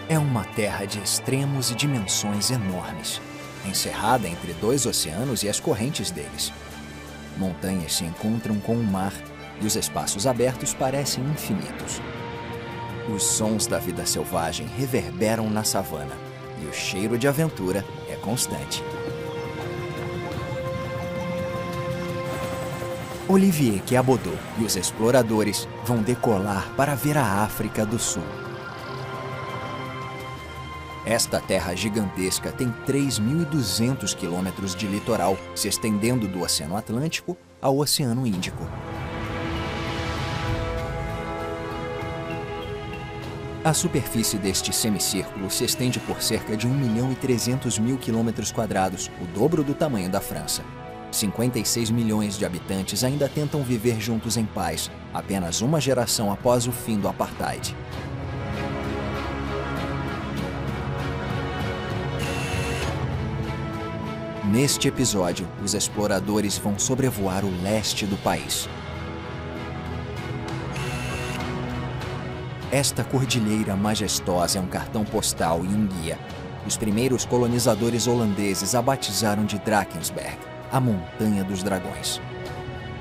É uma terra de extremos e dimensões enormes, encerrada entre dois oceanos e as correntes deles. Montanhas se encontram com o mar e os espaços abertos parecem infinitos. Os sons da vida selvagem reverberam na savana e o cheiro de aventura é constante. Olivier Quiabodot e os exploradores vão decolar para ver a África do Sul. Esta terra gigantesca tem 3.200 quilômetros de litoral, se estendendo do Oceano Atlântico ao Oceano Índico. A superfície deste semicírculo se estende por cerca de 1.300.000 quilômetros quadrados, o dobro do tamanho da França. 56 milhões de habitantes ainda tentam viver juntos em paz, apenas uma geração após o fim do apartheid. Neste episódio, os exploradores vão sobrevoar o leste do país. Esta cordilheira majestosa é um cartão postal e um guia. Os primeiros colonizadores holandeses a batizaram de Drakensberg, a Montanha dos Dragões.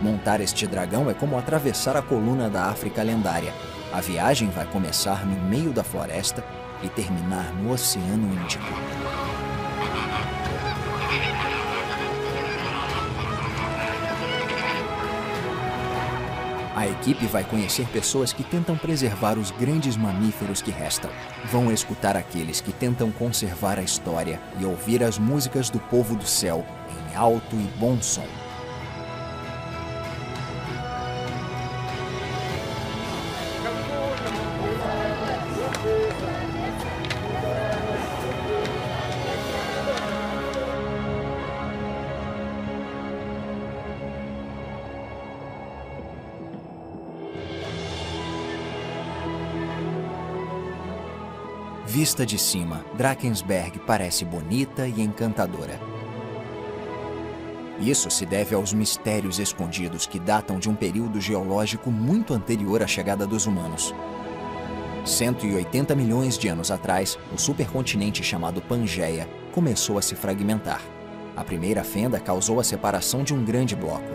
Montar este dragão é como atravessar a coluna da África lendária. A viagem vai começar no meio da floresta e terminar no Oceano Índico. A equipe vai conhecer pessoas que tentam preservar os grandes mamíferos que restam. Vão escutar aqueles que tentam conservar a história e ouvir as músicas do povo do céu em alto e bom som. Vista de cima, Drakensberg parece bonita e encantadora. Isso se deve aos mistérios escondidos que datam de um período geológico muito anterior à chegada dos humanos. 180 milhões de anos atrás, o supercontinente chamado Pangeia começou a se fragmentar. A primeira fenda causou a separação de um grande bloco.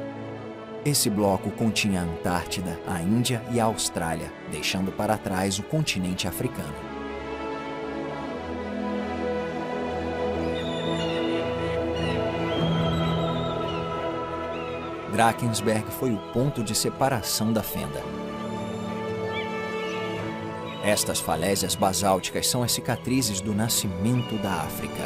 Esse bloco continha a Antártida, a Índia e a Austrália, deixando para trás o continente africano. Drakensberg foi o ponto de separação da fenda. Estas falésias basálticas são as cicatrizes do nascimento da África.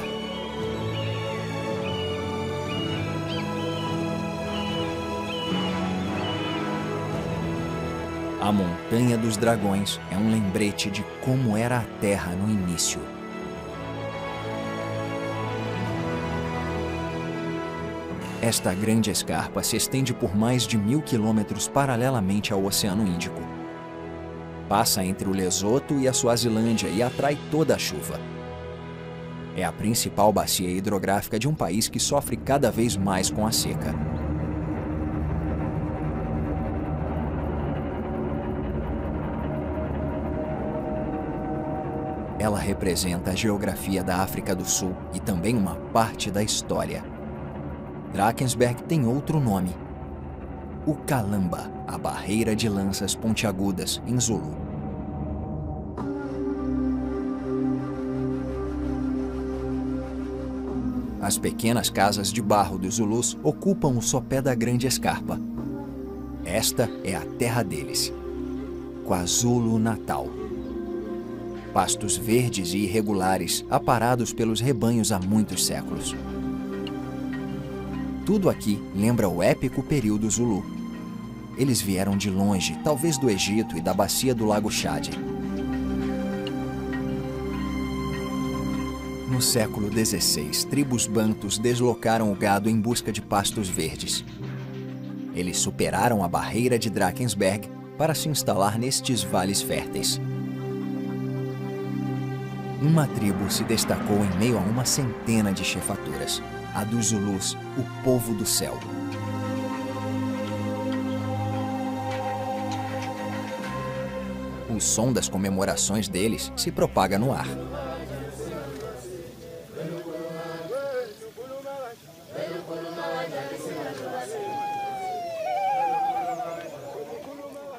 A Montanha dos Dragões é um lembrete de como era a Terra no início. Esta grande escarpa se estende por mais de 1.000 quilômetros paralelamente ao Oceano Índico. Passa entre o Lesoto e a Suazilândia e atrai toda a chuva. É a principal bacia hidrográfica de um país que sofre cada vez mais com a seca. Ela representa a geografia da África do Sul e também uma parte da história. Drakensberg tem outro nome: o Kalamba, a barreira de lanças pontiagudas em Zulu. As pequenas casas de barro dos Zulus ocupam o sopé da grande escarpa. Esta é a terra deles, KwaZulu-Natal. Pastos verdes e irregulares, aparados pelos rebanhos há muitos séculos. Tudo aqui lembra o épico período Zulu. Eles vieram de longe, talvez do Egito e da bacia do Lago Chad. No século XVI, tribos bantus deslocaram o gado em busca de pastos verdes. Eles superaram a barreira de Drakensberg para se instalar nestes vales férteis. Uma tribo se destacou em meio a uma centena de chefaturas. A dos Zulus, o povo do céu. O O som das comemorações deles se propaga no ar.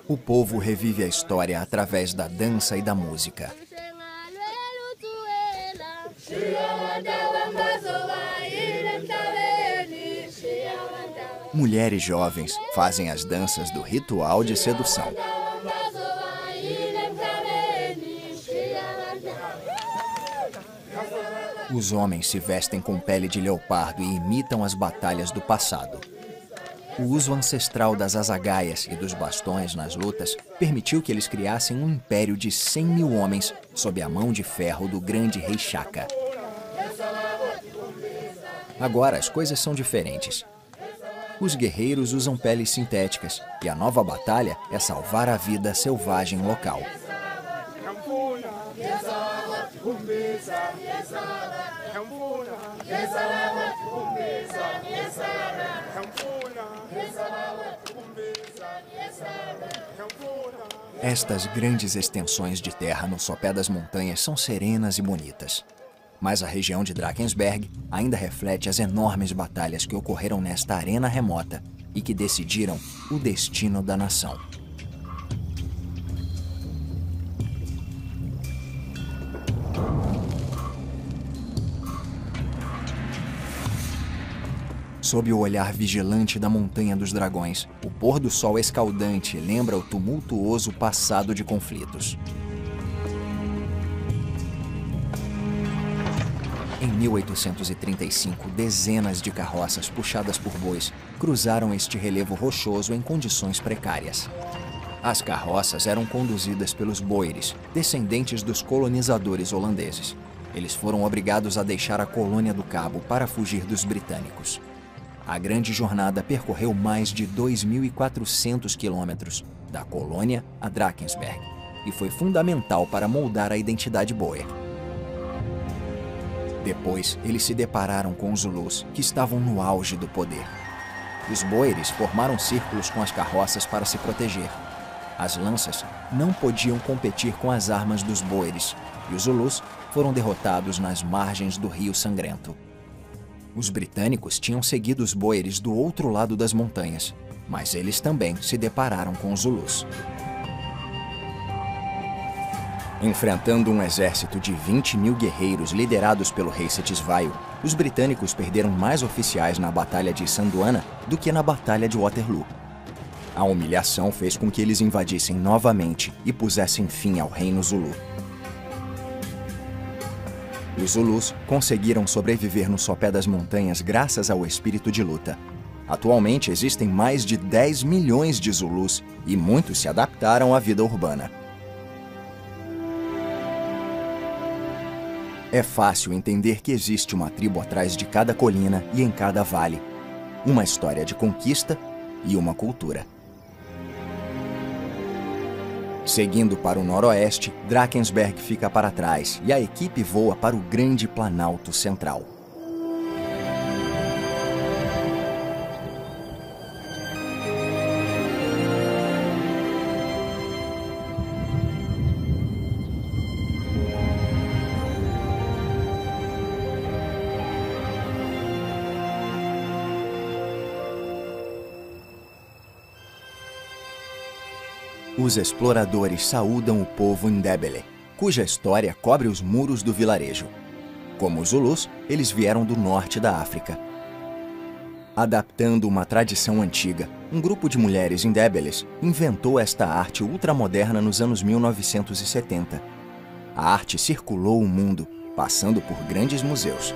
O povo revive a história através da dança e da música. Mulheres jovens fazem as danças do ritual de sedução. Os homens se vestem com pele de leopardo e imitam as batalhas do passado. O uso ancestral das azagaias e dos bastões nas lutas permitiu que eles criassem um império de 100 mil homens sob a mão de ferro do grande rei Shaka. Agora as coisas são diferentes. Os guerreiros usam peles sintéticas e a nova batalha é salvar a vida selvagem local. Estas grandes extensões de terra no sopé das montanhas são serenas e bonitas. Mas a região de Drakensberg ainda reflete as enormes batalhas que ocorreram nesta arena remota e que decidiram o destino da nação. Sob o olhar vigilante da Montanha dos Dragões, o pôr do sol escaldante lembra o tumultuoso passado de conflitos. Em 1835, dezenas de carroças puxadas por bois cruzaram este relevo rochoso em condições precárias. As carroças eram conduzidas pelos boeres, descendentes dos colonizadores holandeses. Eles foram obrigados a deixar a colônia do Cabo para fugir dos britânicos. A grande jornada percorreu mais de 2.400 quilômetros, da colônia a Drakensberg, e foi fundamental para moldar a identidade boer. Depois, eles se depararam com os Zulus, que estavam no auge do poder. Os boeres formaram círculos com as carroças para se proteger. As lanças não podiam competir com as armas dos boeres, e os Zulus foram derrotados nas margens do Rio Sangrento. Os britânicos tinham seguido os boeres do outro lado das montanhas, mas eles também se depararam com os Zulus. Enfrentando um exército de 20 mil guerreiros liderados pelo rei Setisvaio, os britânicos perderam mais oficiais na Batalha de Sanduana do que na Batalha de Waterloo. A humilhação fez com que eles invadissem novamente e pusessem fim ao reino Zulu. Os Zulus conseguiram sobreviver no sopé das montanhas graças ao espírito de luta. Atualmente existem mais de 10 milhões de Zulus e muitos se adaptaram à vida urbana. É fácil entender que existe uma tribo atrás de cada colina e em cada vale. Uma história de conquista e uma cultura. Seguindo para o noroeste, Drakensberg fica para trás e a equipe voa para o Grande Planalto Central. Os exploradores saúdam o povo Ndebele, cuja história cobre os muros do vilarejo. Como os Zulus, eles vieram do norte da África. Adaptando uma tradição antiga, um grupo de mulheres Ndebeles inventou esta arte ultramoderna nos anos 1970. A arte circulou o mundo, passando por grandes museus.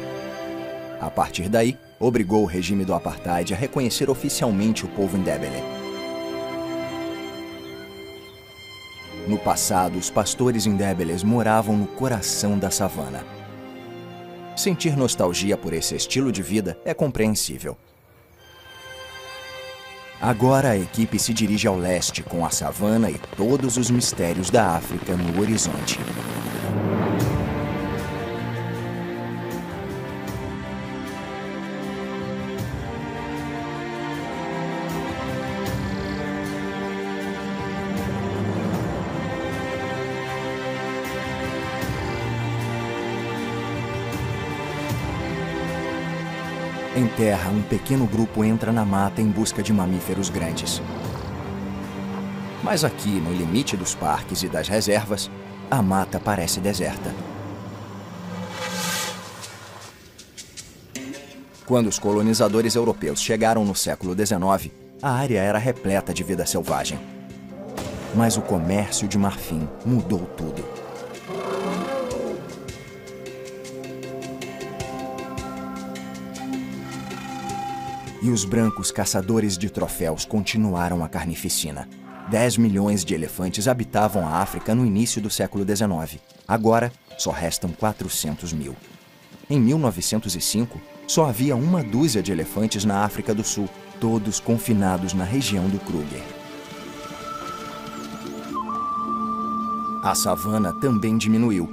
A partir daí, obrigou o regime do apartheid a reconhecer oficialmente o povo Ndebele. No passado, os pastores Ndebeles moravam no coração da savana. Sentir nostalgia por esse estilo de vida é compreensível. Agora a equipe se dirige ao leste com a savana e todos os mistérios da África no horizonte. Em terra, um pequeno grupo entra na mata em busca de mamíferos grandes. Mas aqui, no limite dos parques e das reservas, a mata parece deserta. Quando os colonizadores europeus chegaram no século XIX, a área era repleta de vida selvagem. Mas o comércio de marfim mudou tudo. E os brancos caçadores de troféus continuaram a carnificina. 10 milhões de elefantes habitavam a África no início do século XIX. Agora, só restam 400 mil. Em 1905, só havia uma dúzia de elefantes na África do Sul, todos confinados na região do Kruger. A savana também diminuiu.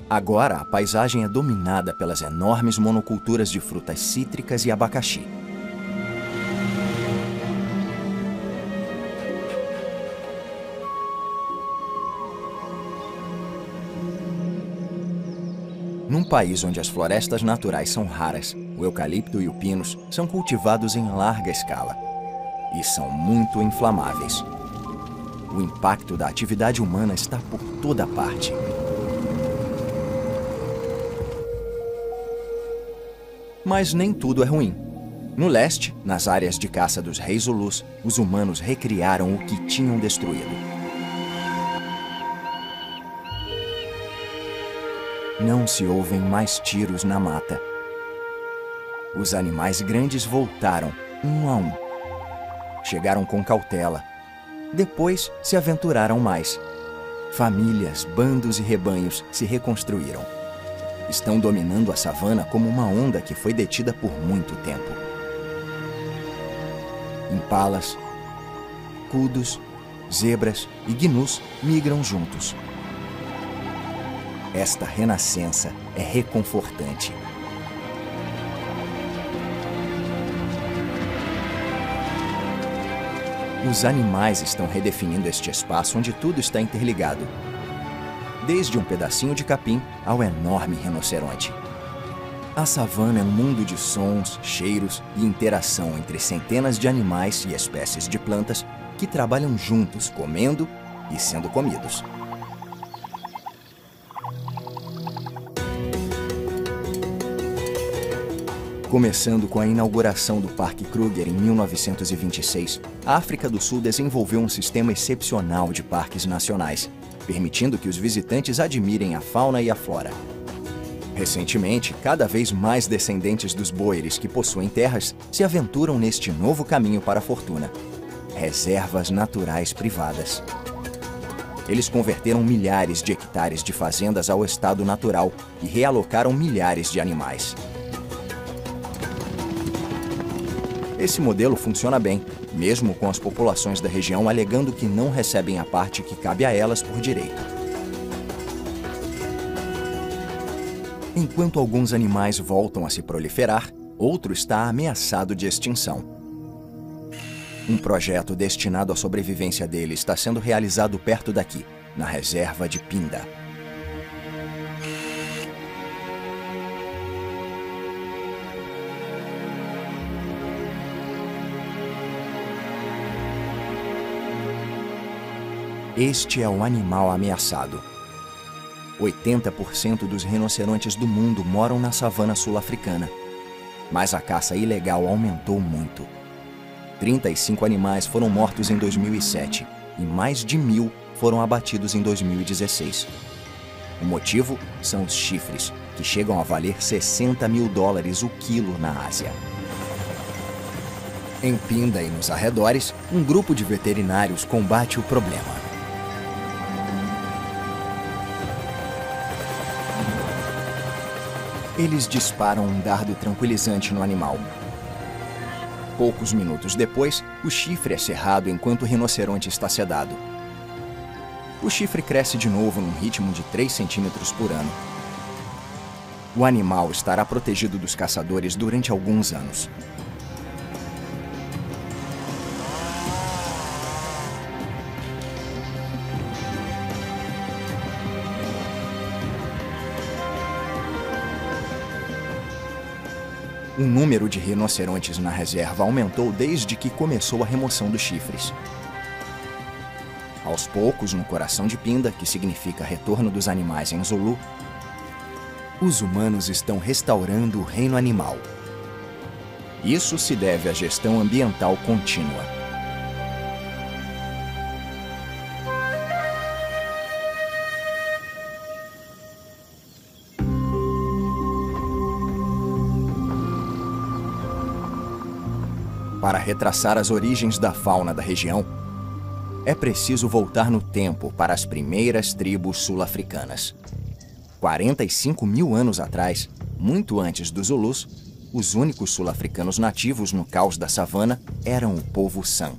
Agora, a paisagem é dominada pelas enormes monoculturas de frutas cítricas e abacaxi. Num país onde as florestas naturais são raras, o eucalipto e o pinus são cultivados em larga escala e são muito inflamáveis. O impacto da atividade humana está por toda parte. Mas nem tudo é ruim. No leste, nas áreas de caça dos reis Zulus, os humanos recriaram o que tinham destruído. Não se ouvem mais tiros na mata. Os animais grandes voltaram, um a um. Chegaram com cautela. Depois se aventuraram mais. Famílias, bandos e rebanhos se reconstruíram. Estão dominando a savana como uma onda que foi detida por muito tempo. Impalas, kudos, zebras e gnus migram juntos. Esta renascença é reconfortante. Os animais estão redefinindo este espaço onde tudo está interligado. Desde um pedacinho de capim ao enorme rinoceronte. A savana é um mundo de sons, cheiros e interação entre centenas de animais e espécies de plantas que trabalham juntos, comendo e sendo comidos. Começando com a inauguração do Parque Kruger em 1926, a África do Sul desenvolveu um sistema excepcional de parques nacionais, permitindo que os visitantes admirem a fauna e a flora. Recentemente, cada vez mais descendentes dos boeres que possuem terras se aventuram neste novo caminho para a fortuna: reservas naturais privadas. Eles converteram milhares de hectares de fazendas ao estado natural e realocaram milhares de animais. Esse modelo funciona bem, mesmo com as populações da região alegando que não recebem a parte que cabe a elas por direito. Enquanto alguns animais voltam a se proliferar, outro está ameaçado de extinção. Um projeto destinado à sobrevivência dele está sendo realizado perto daqui, na reserva de Pinda. Este é o animal ameaçado. 80% dos rinocerontes do mundo moram na savana sul-africana. Mas a caça ilegal aumentou muito. 35 animais foram mortos em 2007 e mais de 1.000 foram abatidos em 2016. O motivo são os chifres, que chegam a valer $60 mil o quilo na Ásia. Em Pinda e nos arredores, um grupo de veterinários combate o problema. Eles disparam um dardo tranquilizante no animal. Poucos minutos depois, o chifre é cerrado enquanto o rinoceronte está sedado. O chifre cresce de novo num ritmo de 3 centímetros por ano. O animal estará protegido dos caçadores durante alguns anos. O número de rinocerontes na reserva aumentou desde que começou a remoção dos chifres. Aos poucos, no coração de Pinda, que significa retorno dos animais em Zulu, os humanos estão restaurando o reino animal. Isso se deve à gestão ambiental contínua. Para retraçar as origens da fauna da região, é preciso voltar no tempo para as primeiras tribos sul-africanas. 45 mil anos atrás, muito antes dos Zulus, os únicos sul-africanos nativos no caos da savana eram o povo San.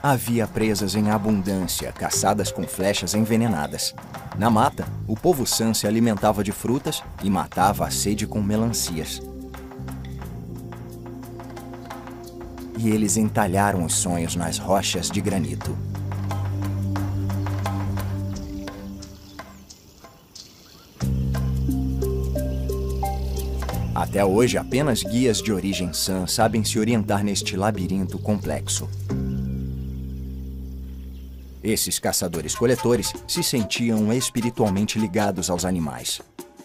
Havia presas em abundância, caçadas com flechas envenenadas. Na mata, o povo San se alimentava de frutas e matava a sede com melancias. E eles entalharam os sonhos nas rochas de granito. Até hoje, apenas guias de origem San sabem se orientar neste labirinto complexo. Esses caçadores-coletores se sentiam espiritualmente ligados aos animais.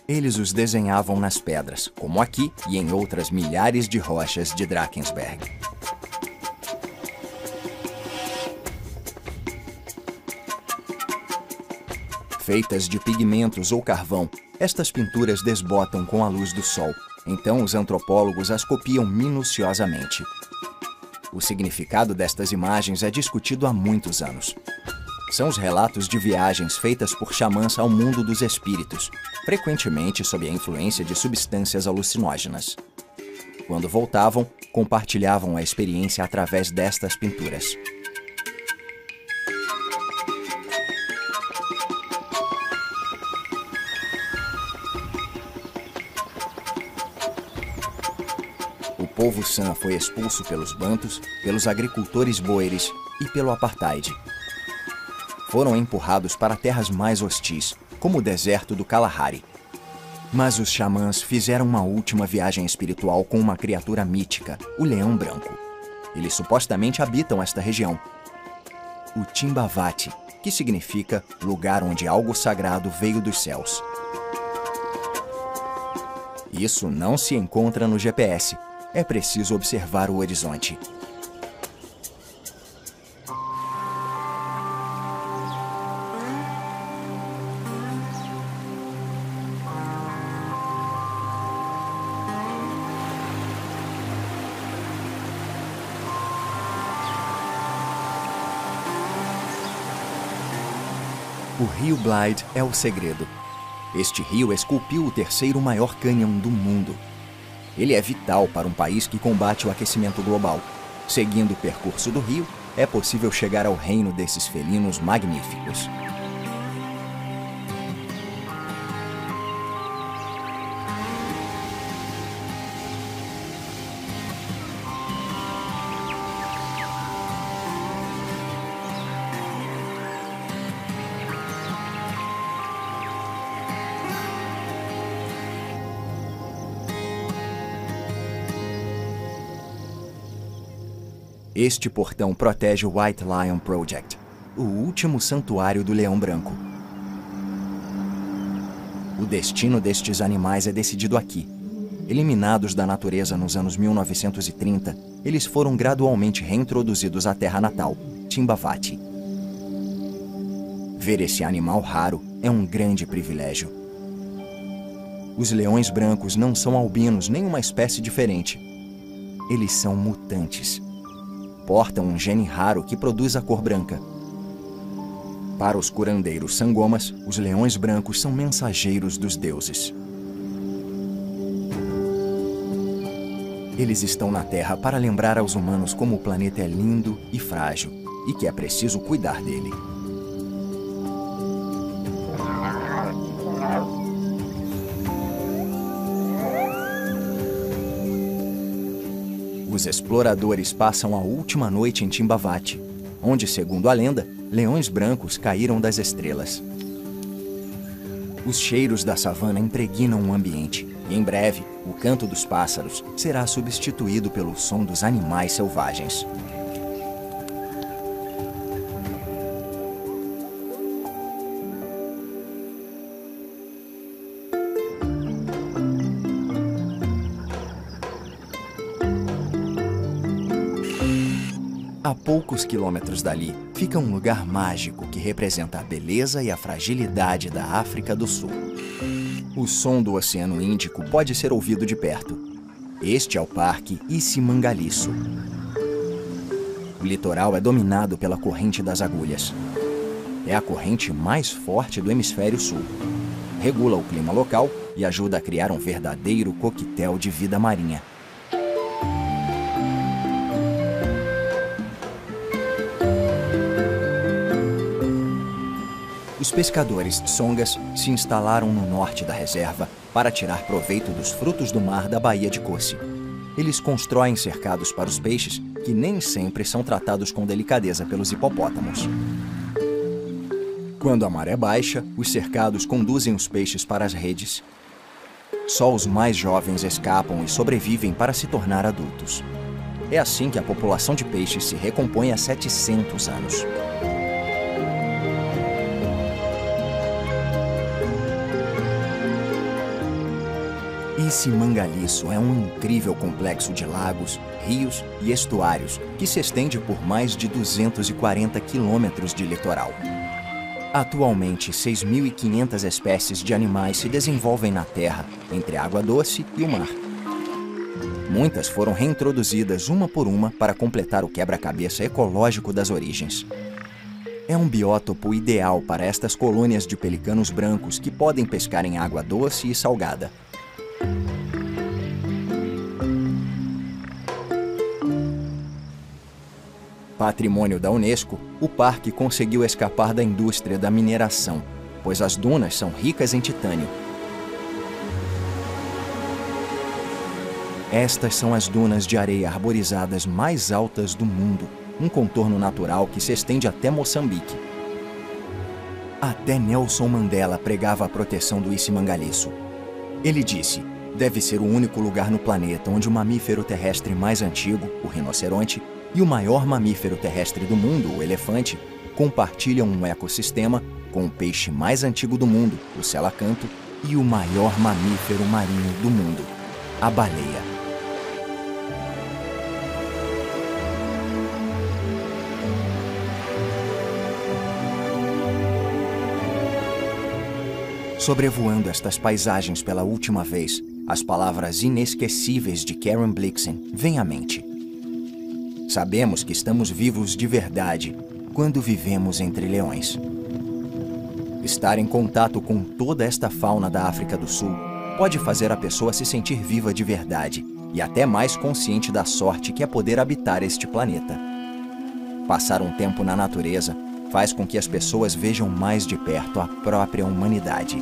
Eles os desenhavam nas pedras, como aqui e em outras milhares de rochas de Drakensberg. Feitas de pigmentos ou carvão, estas pinturas desbotam com a luz do sol. Então os antropólogos as copiam minuciosamente. O significado destas imagens é discutido há muitos anos. São os relatos de viagens feitas por xamãs ao mundo dos espíritos, frequentemente sob a influência de substâncias alucinógenas. Quando voltavam, compartilhavam a experiência através destas pinturas. O povo San foi expulso pelos bantus, pelos agricultores boeres e pelo apartheid. Foram empurrados para terras mais hostis, como o deserto do Kalahari. Mas os xamãs fizeram uma última viagem espiritual com uma criatura mítica, o leão branco. Eles supostamente habitam esta região. O Timbavati, que significa lugar onde algo sagrado veio dos céus. Isso não se encontra no GPS. É preciso observar o horizonte. O rio Blythe é o segredo. Este rio esculpiu o terceiro maior cânion do mundo. Ele é vital para um país que combate o aquecimento global. Seguindo o percurso do rio, é possível chegar ao reino desses felinos magníficos. Este portão protege o White Lion Project, o último santuário do leão branco. O destino destes animais é decidido aqui. Eliminados da natureza nos anos 1930, eles foram gradualmente reintroduzidos à terra natal, Timbavati. Ver esse animal raro é um grande privilégio. Os leões brancos não são albinos nem uma espécie diferente. Eles são mutantes. Portam um gene raro que produz a cor branca. Para os curandeiros sangomas, os leões brancos são mensageiros dos deuses. Eles estão na Terra para lembrar aos humanos como o planeta é lindo e frágil e que é preciso cuidar dele. Os exploradores passam a última noite em Timbavati, onde, segundo a lenda, leões brancos caíram das estrelas. Os cheiros da savana impregnam o ambiente e, em breve, o canto dos pássaros será substituído pelo som dos animais selvagens. A poucos quilômetros dali, fica um lugar mágico que representa a beleza e a fragilidade da África do Sul. O som do Oceano Índico pode ser ouvido de perto. Este é o Parque Isimangalisso. O litoral é dominado pela corrente das agulhas. É a corrente mais forte do hemisfério sul. Regula o clima local e ajuda a criar um verdadeiro coquetel de vida marinha. Os pescadores tsongas se instalaram no norte da reserva para tirar proveito dos frutos do mar da Baía de Kosi. Eles constroem cercados para os peixes que nem sempre são tratados com delicadeza pelos hipopótamos. Quando a maré baixa, os cercados conduzem os peixes para as redes. Só os mais jovens escapam e sobrevivem para se tornar adultos. É assim que a população de peixes se recompõe há 700 anos. Isimangalisso é um incrível complexo de lagos, rios e estuários que se estende por mais de 240 quilômetros de litoral. Atualmente, 6.500 espécies de animais se desenvolvem na terra, entre a água doce e o mar. Muitas foram reintroduzidas uma por uma para completar o quebra-cabeça ecológico das origens. É um biótopo ideal para estas colônias de pelicanos brancos que podem pescar em água doce e salgada. Patrimônio da Unesco, o parque conseguiu escapar da indústria da mineração, pois as dunas são ricas em titânio. Estas são as dunas de areia arborizadas mais altas do mundo, um contorno natural que se estende até Moçambique. Até Nelson Mandela pregava a proteção do Isimangalisso. Ele disse: deve ser o único lugar no planeta onde o mamífero terrestre mais antigo, o rinoceronte, e o maior mamífero terrestre do mundo, o elefante, compartilham um ecossistema com o peixe mais antigo do mundo, o selacanto, e o maior mamífero marinho do mundo, a baleia. Sobrevoando estas paisagens pela última vez, as palavras inesquecíveis de Karen Blixen vêm à mente. Sabemos que estamos vivos de verdade quando vivemos entre leões. Estar em contato com toda esta fauna da África do Sul pode fazer a pessoa se sentir viva de verdade e até mais consciente da sorte que é poder habitar este planeta. Passar um tempo na natureza faz com que as pessoas vejam mais de perto a própria humanidade.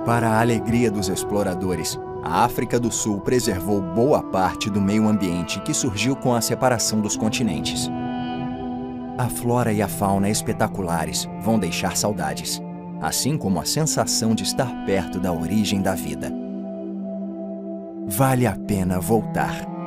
Para a alegria dos exploradores, a África do Sul preservou boa parte do meio ambiente que surgiu com a separação dos continentes. A flora e a fauna espetaculares vão deixar saudades, assim como a sensação de estar perto da origem da vida. Vale a pena voltar.